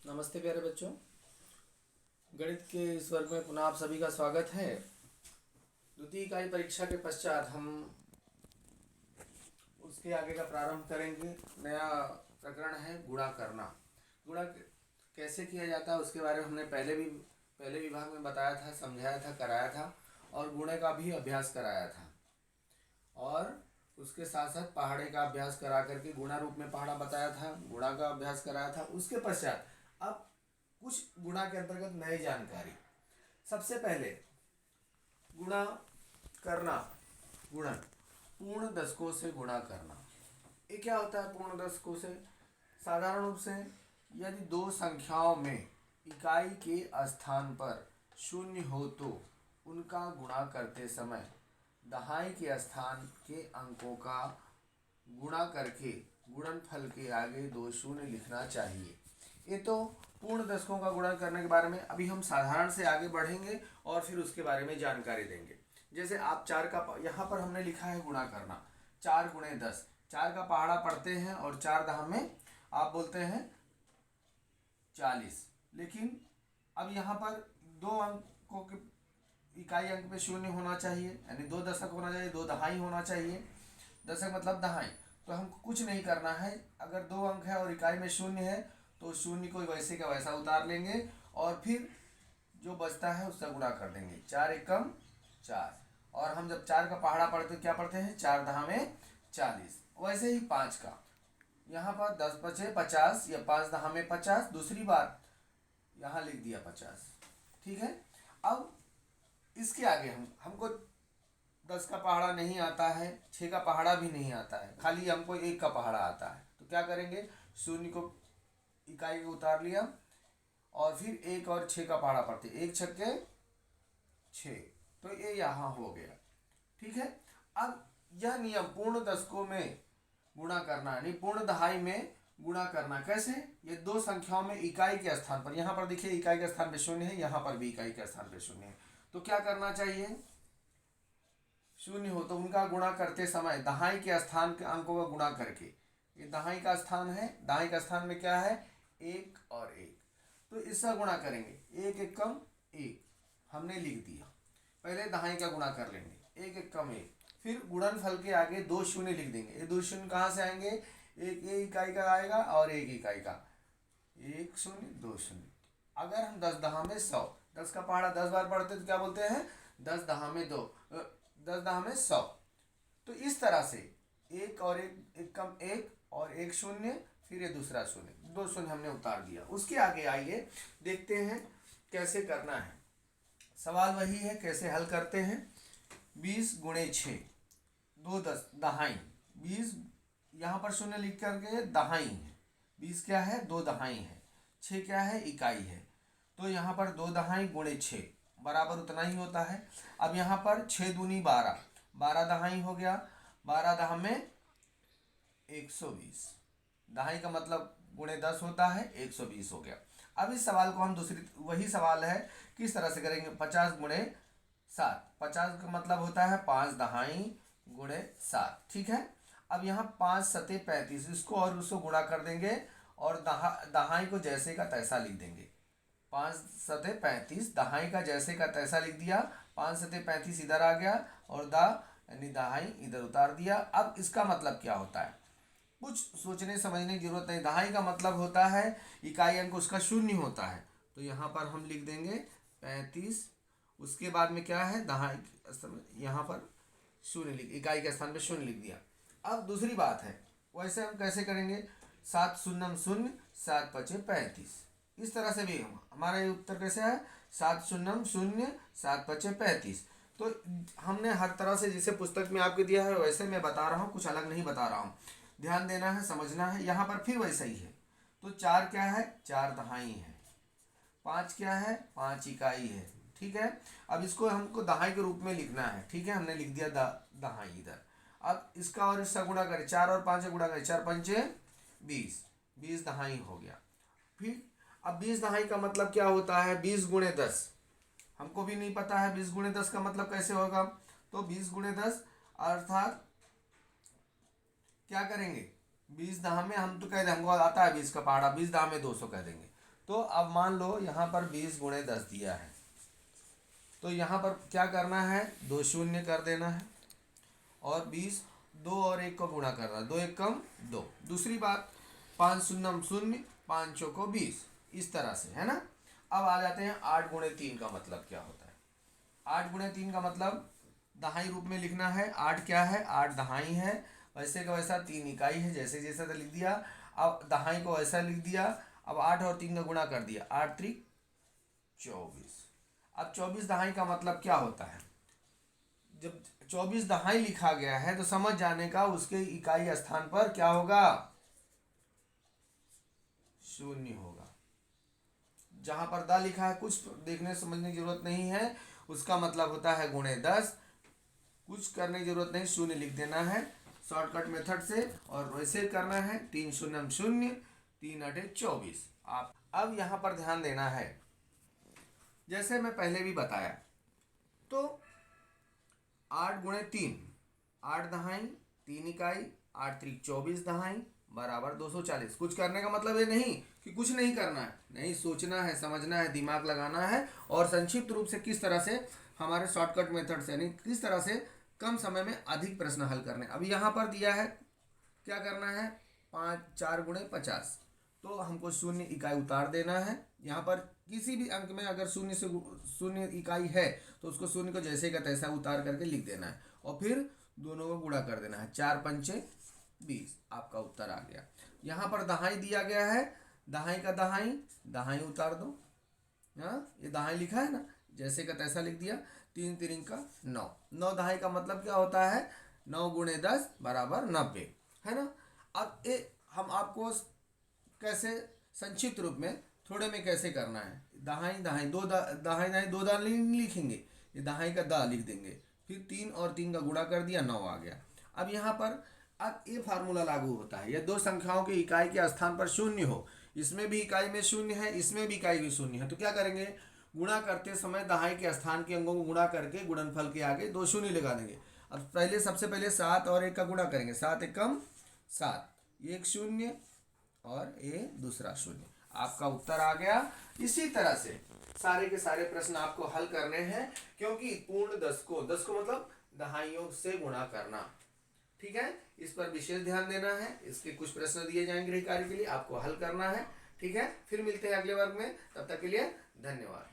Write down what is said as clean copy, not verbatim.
नमस्ते प्यारे बच्चों। गणित के इस वर्ग में पुनः आप सभी का स्वागत है। द्वितीय इकाई परीक्षा के पश्चात हम उसके आगे का प्रारंभ करेंगे। नया प्रकरण है गुणा करना। गुणा कैसे किया जाता है उसके बारे में हमने पहले विभाग में बताया था, समझाया था, कराया था और गुणे का भी अभ्यास कराया था। और उसके साथ साथ पहाड़े का अभ्यास करा करके गुणा रूप में पहाड़ा बताया था, गुणा का अभ्यास कराया था। उसके पश्चात अब कुछ गुणा के अंतर्गत नई जानकारी। सबसे पहले गुणा करना, गुणन पूर्ण दशकों से गुणा करना। ये क्या होता है पूर्ण दशकों से? साधारण रूप से यदि दो संख्याओं में इकाई के स्थान पर शून्य हो तो उनका गुणा करते समय दहाई के स्थान के अंकों का गुणा करके गुणनफल के आगे दो शून्य लिखना चाहिए। ये तो पूर्ण दशकों का गुणा करने के बारे में। अभी हम साधारण से आगे बढ़ेंगे और फिर उसके बारे में जानकारी देंगे। जैसे आप चार का, यहाँ पर हमने लिखा है गुणा करना, 4 गुणे 10। 4 का पहाड़ा पढ़ते हैं और 4 दहा में आप बोलते हैं 40। लेकिन अब यहाँ पर दो अंकों के इकाई अंक पे शून्य होना चाहिए, यानी 2 दशक होना चाहिए, 2 दहाई होना चाहिए। दशक मतलब दहाई। तो हमको कुछ नहीं करना है। अगर 2 अंक है और इकाई में शून्य है तो शून्य को वैसे का वैसा उतार लेंगे और फिर जो बचता है उसका गुणा कर देंगे। 4 एकम 4। और हम जब 4 का पहाड़ा पढ़ते क्या पढ़ते हैं? 4 दहा में 40। वैसे ही 5 का, यहाँ पर 10 बचे 50 या 5 दहा में 50। दूसरी बात यहाँ लिख दिया 50। ठीक है। अब इसके आगे हमको 10 का पहाड़ा नहीं आता है, 6 का पहाड़ा भी नहीं आता है, खाली हमको 1 का पहाड़ा आता है। तो क्या करेंगे? शून्य को इकाई को उतार लिया और फिर 1 और 6 का पहाड़ा पढ़ते, 1 छक्के 6। तो ये यहाँ हो गया। ठीक है। अब यह नियम पूर्ण दशकों में गुणा करना, यानी पूर्ण दहाई में गुणा करना। कैसे? ये दो संख्याओं में इकाई के स्थान पर, यहाँ पर देखिए इकाई के स्थान पर शून्य है, यहाँ पर भी इकाई के स्थान पर शून्य है। तो क्या करना चाहिए? शून्य हो तो उनका गुणा करते समय दहाई के स्थान के अंकों का गुणा करके, ये दहाई का स्थान है, दहाई का स्थान में क्या है? 1 और 1। तो इसका गुणा करेंगे। 1 एकम 1 हमने लिख दिया। पहले दहाई का गुणा कर लेंगे, 1 एकम 1। फिर गुणनफल के आगे 2 शून्य लिख देंगे। ये 2 शून्य कहाँ से आएंगे? एक इकाई का आएगा और 1 इकाई का। 1 शून्य 2 शून्य। अगर हम 10 दहा में 100, 10 का पहाड़ा 10 बार पढ़ते तो क्या बोलते हैं? 10 दहा में 2, 10 दहा में 100। तो इस तरह से 1 और 1 कम 1 और 1 शून्य, फिर ये दूसरा शून्य, 2 शून्य हमने उतार दिया। उसके आगे आइए देखते हैं कैसे करना है। सवाल वही है, कैसे हल करते हैं। 20 गुणे 6, 2 दहाई। 20 यहाँ पर शून्य लिख करके दहाई है। 20 क्या है? 2 दहाई है। 6 क्या है? इकाई है। तो यहाँ पर 2 दहाई गुणे 6 बराबर उतना ही होता है। अब यहाँ पर 6 दूनी 12, 12 दहाई हो गया। 12 दहा में 120। दहाई का मतलब गुणे 10 होता है, 120 हो गया। अब इस सवाल को हम दूसरी, वही सवाल है, किस तरह से करेंगे? 50 गुणे 7। 50 का मतलब होता है 5 दहाई गुणे 7। ठीक है। अब यहाँ 5 सते 35, इसको और उसको गुणा कर देंगे और दहाई को जैसे का तैसा लिख देंगे। 5 सते 35, दहाई का जैसे का तैसा लिख दिया। 5 सते 35 इधर आ गया और यानी दहाई इधर उतार दिया। अब इसका मतलब क्या होता है? कुछ सोचने समझने की जरूरत नहीं। दहाई का मतलब होता है इकाई अंक उसका शून्य होता है। तो यहाँ पर हम लिख देंगे 35। उसके बाद में क्या है? दहाई, यहाँ पर शून्य लिख, इकाई के स्थान पे शून्य लिख दिया। अब दूसरी बात है, वैसे हम कैसे करेंगे? 7 शून्यम शून्य, 7 पचे 35। इस तरह से भी हमारा ये उत्तर कैसे है? 7 शून्यम शून्य, 7 पचे 35। तो हमने हर तरह से जिसे पुस्तक में आपके दिया है वैसे मैं बता रहा हूँ, कुछ अलग नहीं बता रहा हूँ। ध्यान देना है, समझना है। यहाँ पर फिर वैसा ही है। तो 4 क्या है? 4 दहाई है। 5 क्या है? 5 इकाई है। ठीक है। अब इसको हमको दहाई के रूप में लिखना है। ठीक है, हमने लिख दिया दहाई इधर। अब इसका और इसका गुणा करें, 4 और 5 का गुणा करें, 4 पंचे 20, 20 दहाई हो गया। फिर अब 20 दहाई का मतलब क्या होता है? 20 गुणे 10। हमको भी नहीं पता है 20 गुणे 10 का मतलब कैसे होगा। तो 20 गुणे 10 अर्थात क्या करेंगे? 20 दहा में हम तो कह देंगे, हमको आता है 20 का पहाड़ा, 20 दहा में 200 कह देंगे। तो अब मान लो यहाँ पर 20 गुणे 10 दिया है, तो यहाँ पर क्या करना है, 2 शून्य कर देना है और 20 2 और 1 को गुणा करना, 2 1 कम 2। दूसरी बात 5 शून्यम शून्य 5 चौको 20, इस तरह से, है ना। अब आ जाते हैं 8 गुणे 3 का मतलब क्या होता है। 8 गुणे 3 का मतलब दहाई रूप में लिखना है। 8 क्या है, 8 दहाई है, वैसे का वैसा 3 इकाई है, जैसे जैसा तो लिख दिया। अब दहाई को ऐसा लिख दिया। अब 8 और 3 का गुणा कर दिया, 8 त्रिक 24। अब 24 दहाई का मतलब क्या होता है, जब 24 दहाई लिखा गया है तो समझ जाने का उसके इकाई स्थान पर क्या होगा, शून्य होगा। जहां पर दा लिखा है कुछ देखने समझने की जरूरत नहीं है, उसका मतलब होता है गुणे 10, कुछ करने की जरूरत नहीं, शून्य लिख देना है शॉर्टकट मेथड से, और वैसे करना है 3 शून्यम शून्य 3 8 24। आप अब यहाँ पर ध्यान देना है, जैसे मैं पहले भी बताया, तो 8 गुणे 3, 8 दहाई 3 इकाई, 8 त्रिक 24 दहाई बराबर 240। कुछ करने का मतलब ये नहीं कि कुछ नहीं करना है, नहीं, सोचना है, समझना है, दिमाग लगाना है, और संक्षिप्त रूप से किस तरह से हमारे शॉर्टकट मेथड से, यानी किस तरह से कम समय में अधिक प्रश्न हल करने। अब यहाँ पर दिया है क्या करना है, 4 गुणे 50, तो हमको शून्य इकाई उतार देना है। यहाँ पर किसी भी अंक में अगर शून्य से शून्य इकाई है तो उसको शून्य को जैसे का तैसा उतार करके लिख देना है, और फिर दोनों को गुणा कर देना है, 4 पंचे 20, आपका उत्तर आ गया। यहाँ पर दहाई दिया गया है, दहाई का दहाई, दहाई उतार दो, हाँ, ये दहाई लिखा है ना, जैसे का तैसा लिख दिया। 3 3 का 9, 9 दहाई का मतलब क्या होता है, 9 गुणे 10 बराबर 90, है ना। अब ये हम आपको कैसे संक्षिप्त रूप में थोड़े में कैसे करना है, दहाई दहाई दो दहाई दहाई दो दाल नहीं लिखेंगे, ये दहाई का दा लिख देंगे, फिर 3 और 3 का गुणा कर दिया, 9 आ गया। अब यहाँ पर अब ये फार्मूला लागू होता है, ये दो संख्याओं की इकाई के स्थान पर शून्य हो, इसमें भी इकाई में शून्य है, इसमें भी इकाई में शून्य है, तो क्या करेंगे, गुणा करते समय दहाई के स्थान के अंगों को गुणा करके गुणनफल के आगे 2 शून्य लगा देंगे। अब पहले सबसे पहले 7 और 1 का गुणा करेंगे, 7 एकम 7, 1 शून्य और ये दूसरा शून्य, आपका उत्तर आ गया। इसी तरह से सारे के सारे प्रश्न आपको हल करने हैं, क्योंकि पूर्ण 10 को मतलब दहाइयों से गुणा करना, ठीक है। इस पर विशेष ध्यान देना है, इसके कुछ प्रश्न दिए जाएंगे गृह कार्य के लिए, आपको हल करना है, ठीक है। फिर मिलते हैं अगले वर्ग में, तब तक के लिए धन्यवाद।